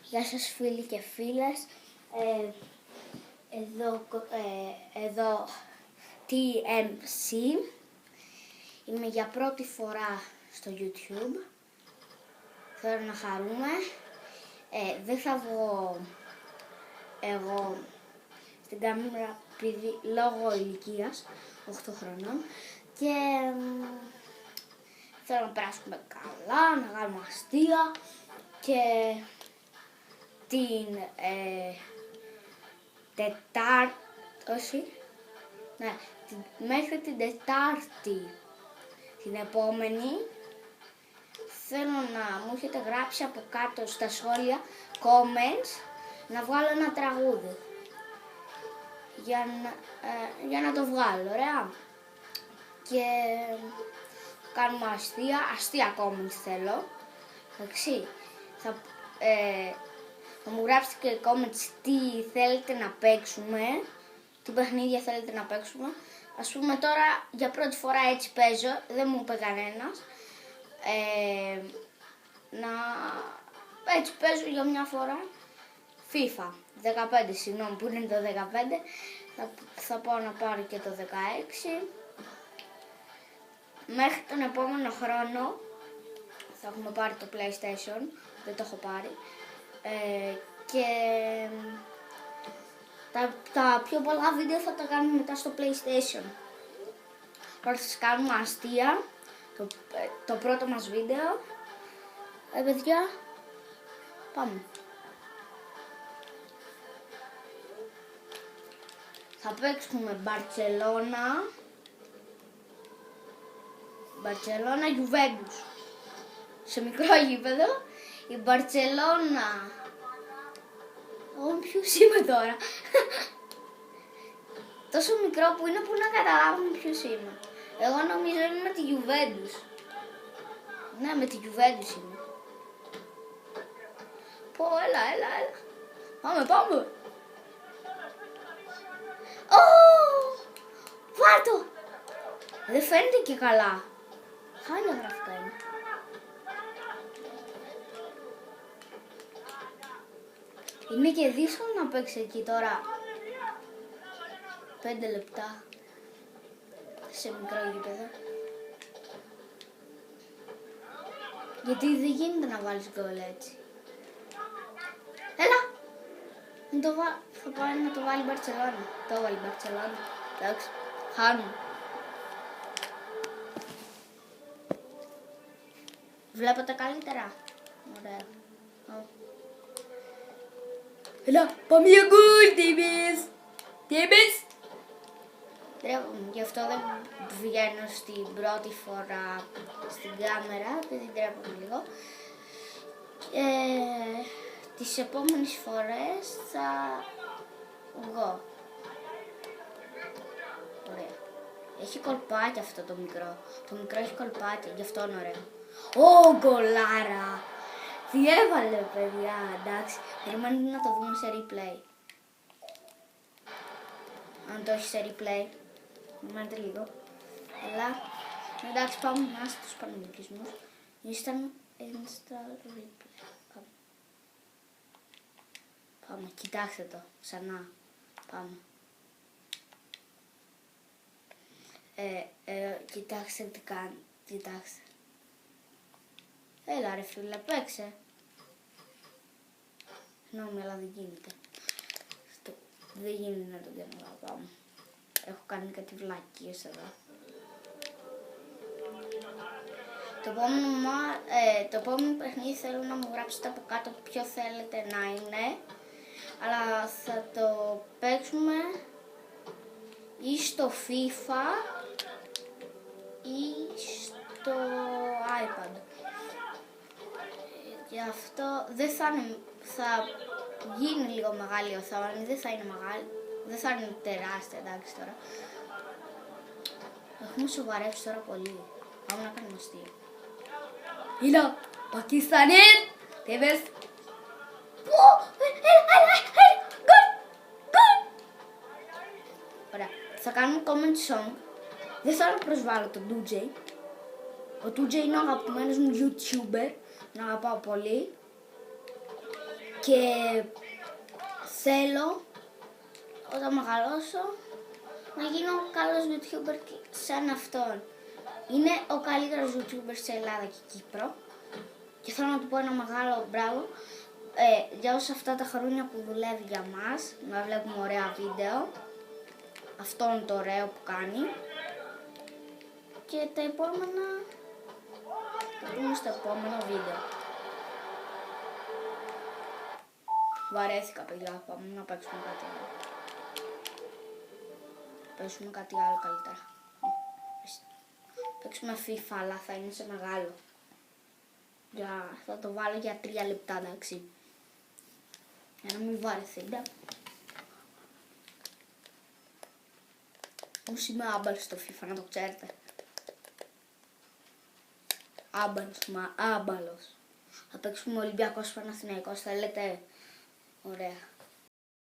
Γεια σας φίλοι και φίλες, εδώ TMC, είμαι για πρώτη φορά στο YouTube, θέλω να χαρούμε, δεν θα βγω εγώ στην κάμερα λόγω ηλικίας, 8 χρονών και θέλω να περάσουμε καλά, να κάνουμε αστεία και την μέχρι την Τετάρτη την επόμενη θέλω να μου έχετε γράψει από κάτω στα σχόλια comments να βγάλω ένα τραγούδι για να το βγάλω, ωραία, και κάνουμε αστεία comments θέλω, εντάξει, θα μου γράψετε και comments τι θέλετε να παίξουμε, τι παιχνίδια θέλετε να παίξουμε. Ας πούμε τώρα για πρώτη φορά έτσι παίζω, δεν μου είπε κανένας. Έτσι παίζω για μια φορά FIFA 15, συγγνώμη που είναι το 15, θα πάω να πάρω και το 16. Μέχρι τον επόμενο χρόνο θα έχουμε πάρει το PlayStation, δεν το έχω πάρει. Και τα πιο πολλά βίντεο θα τα κάνουμε μετά στο PlayStation. Τώρα θα σας κάνουμε αστεία, το πρώτο μας βίντεο. Παιδιά, πάμε. Θα παίξουμε Μπαρτσελώνα Juventus. Σε μικρό γήπεδο, η Μπαρτσελώνα. Ποιος είμαι τώρα. Τόσο μικρό που είναι που να καταλάβουμε ποιος είμαι. Εγώ νομίζω είμαι με τη Juventus. Ναι, με τη Juventus είμαι. Πω, έλα. Πάμε. Βάρτο. Δεν φαίνεται και καλά. Χάλια γραφικά είναι. Είναι και δύσκολο να παίξει εκεί τώρα 5 λεπτά σε μικρό γήπεδο. Γιατί δεν γίνεται να βάλεις γκολ έτσι. Έλα! Θα πάει να το βάλει η Μπαρτσελώνα. Το βάλει η Μπαρτσελώνα. Εντάξει, χάνουμε. Βλέπετε καλύτερα. Ωραία. Έλα, πάμε για γκολ, Τίμις. Γι' αυτό δεν βγαίνω στην πρώτη φορά στην κάμερα, επειδή ντρέπομαι λίγο. Τις επόμενες φορές θα βγω. Ωραία. Έχει κολπάκι αυτό το μικρό. Το μικρό έχει κολπάκι, γι' αυτό είναι ωραίο. Γκολάρα! Τι έβαλε, παιδιά, εντάξει. Περιμένουμε να το δούμε σε replay. Αν το έχει σε replay. Περιμένετε λίγο. Αλλά, εντάξει, πάμε να στους πανεμικισμούς. Install replay. Πάμε, κοιτάξτε το, ξανά. Πάμε. Κοιτάξτε τι κάνει, κοιτάξτε. Έλα ρε φίλε, παίξε. Συγγνώμη, αλλά δεν γίνεται. Δεν γίνεται να το κάνω, πάμε. Έχω κάνει κάτι βλακίες εδώ. Το επόμενο παιχνίδι θέλω να μου γράψετε από κάτω ποιο θέλετε να είναι. Αλλά θα το παίξουμε ή στο FIFA ή στο iPad. Γι' αυτό θα γίνει λίγο μεγάλη οθόνη, δεν θα είναι μεγάλη, δεν θα είναι τεράστια, εντάξει τώρα. Έχουμε σοβαρεύσει τώρα πολύ. Πάμε να κάνουμε αστεία. Έλα, Πακιστανί! Τι είπες? Ωραία, θα κάνουμε comment song. Δεν θέλω να προσβάλλω τον DJ. Ο DJ είναι ο αγαπημένος μου YouTuber. Τον αγαπάω πολύ. Και θέλω όταν μεγαλώσω να γίνω καλός YouTuber σαν αυτόν. Είναι ο καλύτερος YouTuber σε Ελλάδα και Κύπρο και θέλω να του πω ένα μεγάλο μπράβο για όσα αυτά τα χρόνια που δουλεύει για μας, να βλέπουμε ωραία βίντεο, αυτόν το ωραίο που κάνει, και τα επόμενα θα δούμε στο επόμενο βίντεο. Βαρέθηκα παιδιά, πάμε να παίξουμε κάτι άλλο. Παίξουμε κάτι άλλο καλύτερα. Παίξουμε FIFA, αλλά θα είναι σε μεγάλο. Θα το βάλω για 3 λεπτά, εντάξει. Για να μην βαρεθείτε. Όμως είμαι άμπαλος στο FIFA, να το ξέρετε. Άμπαλος. Θα παίξουμε Ολυμπιακός Παναθηναϊκός, θέλετε? Ωραία.